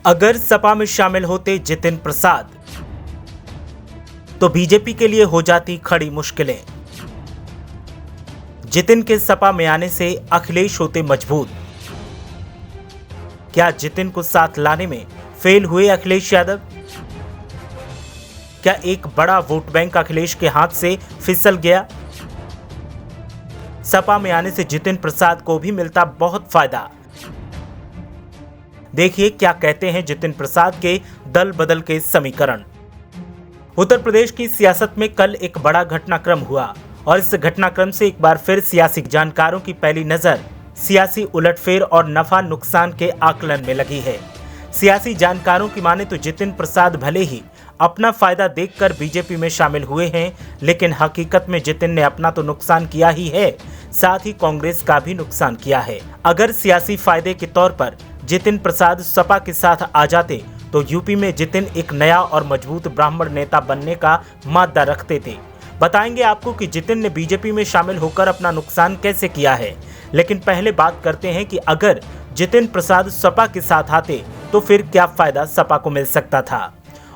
अगर सपा में शामिल होते जितिन प्रसाद तो बीजेपी के लिए हो जाती खड़ी मुश्किलें। जितिन के सपा में आने से अखिलेश होते मजबूत। क्या जितिन को साथ लाने में फेल हुए अखिलेश यादव? क्या एक बड़ा वोट बैंक अखिलेश के हाथ से फिसल गया? सपा में आने से जितिन प्रसाद को भी मिलता बहुत फायदा। देखिए क्या कहते हैं जितिन प्रसाद के दल बदल के समीकरण। उत्तर प्रदेश की सियासत में कल एक बड़ा घटनाक्रम हुआ और इस घटनाक्रम से एक बार फिर सियासी जानकारों की पहली नजर सियासी उलटफेर और नफा नुकसान के आकलन में लगी है। सियासी जानकारों की माने तो जितिन प्रसाद भले ही अपना फायदा देखकर बीजेपी में शामिल हुए हैं, लेकिन हकीकत में जितिन ने अपना तो नुकसान किया ही है, साथ ही कांग्रेस का भी नुकसान किया है। अगर सियासी फायदे के तौर पर जितिन प्रसाद सपा के साथ आ जाते तो यूपी में जितिन एक नया और मजबूत ब्राह्मण नेता बनने का मादा रखते थे। बताएंगे आपको कि जितिन ने बीजेपी में शामिल होकर अपना नुकसान कैसे किया है, लेकिन पहले बात करते हैं कि अगर जितिन प्रसाद सपा के साथ आते तो फिर क्या फायदा सपा को मिल सकता था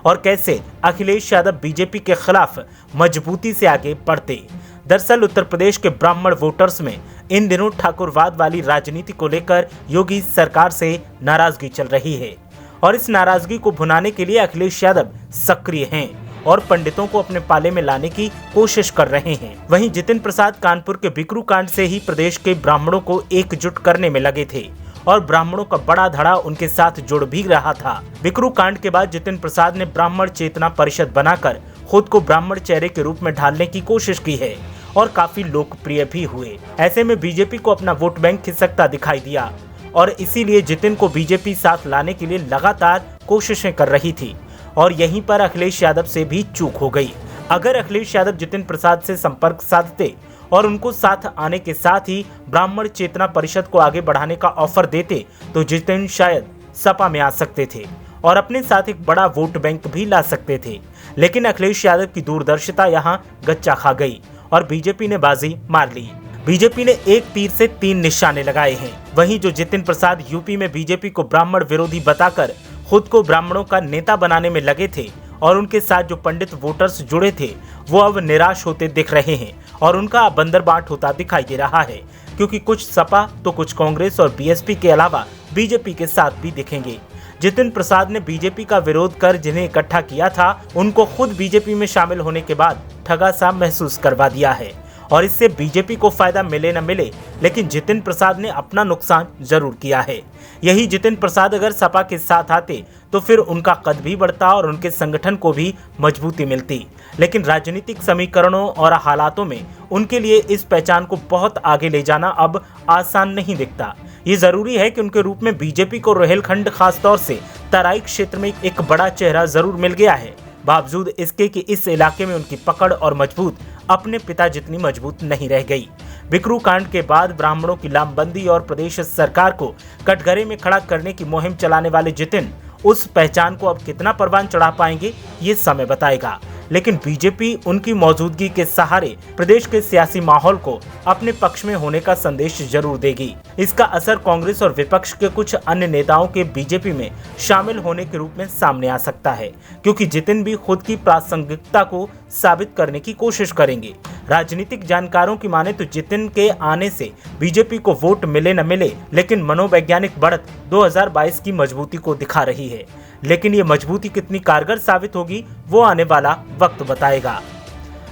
और कैसे अखिलेश यादव बीजेपी के खिलाफ मजबूती से आगे बढ़ते। दरअसल उत्तर प्रदेश के ब्राह्मण वोटर्स में इन दिनों ठाकुरवाद वाली राजनीति को लेकर योगी सरकार से नाराजगी चल रही है और इस नाराजगी को भुनाने के लिए अखिलेश यादव सक्रिय हैं और पंडितों को अपने पाले में लाने की कोशिश कर रहे हैं। वहीं जितिन प्रसाद कानपुर के बिकरू कांड से ही प्रदेश के ब्राह्मणों को एकजुट करने में लगे थे और ब्राह्मणों का बड़ा धड़ा उनके साथ जुड़ भी रहा था। बिकरू कांड के बाद जितिन प्रसाद ने ब्राह्मण चेतना परिषद बनाकर खुद को ब्राह्मण चेहरे के रूप में ढालने की कोशिश की है और काफी लोकप्रिय भी हुए। ऐसे में बीजेपी को अपना वोट बैंक खिसकता दिखाई दिया और इसीलिए जितिन को बीजेपी साथ लाने के लिए लगातार कोशिशें कर रही थी और यहीं पर अखिलेश यादव से भी चूक हो गई। अगर अखिलेश यादव जितिन प्रसाद से संपर्क साधते और उनको साथ आने के साथ ही ब्राह्मण चेतना परिषद को आगे बढ़ाने का ऑफर देते तो जितिन शायद सपा में आ सकते थे और अपने साथ एक बड़ा वोट बैंक भी ला सकते थे, लेकिन अखिलेश यादव की दूरदर्शिता यहाँ गच्चा खा गई और बीजेपी ने बाजी मार ली। बीजेपी ने एक तीर से 3 निशाने लगाए हैं। वहीं जो जितिन प्रसाद यूपी में बीजेपी को ब्राह्मण विरोधी बताकर खुद को ब्राह्मणों का नेता बनाने में लगे थे और उनके साथ जो पंडित वोटर्स जुड़े थे वो अब निराश होते दिख रहे हैं और उनका बंदरबाट होता दिखाई दे रहा है, क्योंकि कुछ सपा तो कुछ कांग्रेस और बीएसपी के अलावा बीजेपी के साथ भी दिखेंगे। जितिन प्रसाद ने बीजेपी का विरोध कर जिन्हें इकट्ठा किया था उनको खुद बीजेपी में शामिल होने के बाद ठगा सा महसूस करवा दिया है और इससे बीजेपी को फायदा मिले न मिले, लेकिन जितिन प्रसाद ने अपना नुकसान जरूर किया है। यही जितिन प्रसाद अगर सपा के साथ आते तो फिर उनका कद भी बढ़ता और उनके संगठन को भी मजबूती मिलती, लेकिन राजनीतिक समीकरणों और हालातों में उनके लिए इस पहचान को बहुत आगे ले जाना अब आसान नहीं दिखता। ये जरूरी है कि उनके रूप में बीजेपी को रोहिलखंड खासतौर से तराई क्षेत्र में एक बड़ा चेहरा जरूर मिल गया है, बावजूद इसके कि इस इलाके में उनकी पकड़ और मजबूत अपने पिता जितनी मजबूत नहीं रह गई। बिकरू कांड के बाद ब्राह्मणों की लामबंदी और प्रदेश सरकार को कटघरे में खड़ा करने की मुहिम चलाने वाले जितिन उस पहचान को अब कितना परवान चढ़ा पाएंगे ये समय बताएगा, लेकिन बीजेपी उनकी मौजूदगी के सहारे प्रदेश के सियासी माहौल को अपने पक्ष में होने का संदेश जरूर देगी। इसका असर कांग्रेस और विपक्ष के कुछ अन्य नेताओं के बीजेपी में शामिल होने के रूप में सामने आ सकता है, क्योंकि जितिन भी खुद की प्रासंगिकता को साबित करने की कोशिश करेंगे। राजनीतिक जानकारों की माने तो जितिन के आने से बीजेपी को वोट मिले न मिले, लेकिन मनोवैज्ञानिक बढ़त 2022 की मजबूती को दिखा रही है, लेकिन ये मजबूती कितनी कारगर साबित होगी वो आने वाला वक्त बताएगा।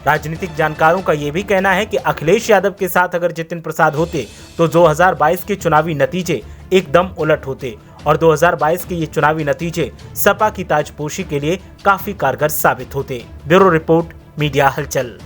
राजनीतिक जानकारों का ये भी कहना है कि अखिलेश यादव के साथ अगर जितिन प्रसाद होते तो 2022 के चुनावी नतीजे एकदम उलट होते और 2022 के ये चुनावी नतीजे सपा की ताजपोशी के लिए काफी कारगर साबित होते। ब्यूरो रिपोर्ट, मीडिया हलचल।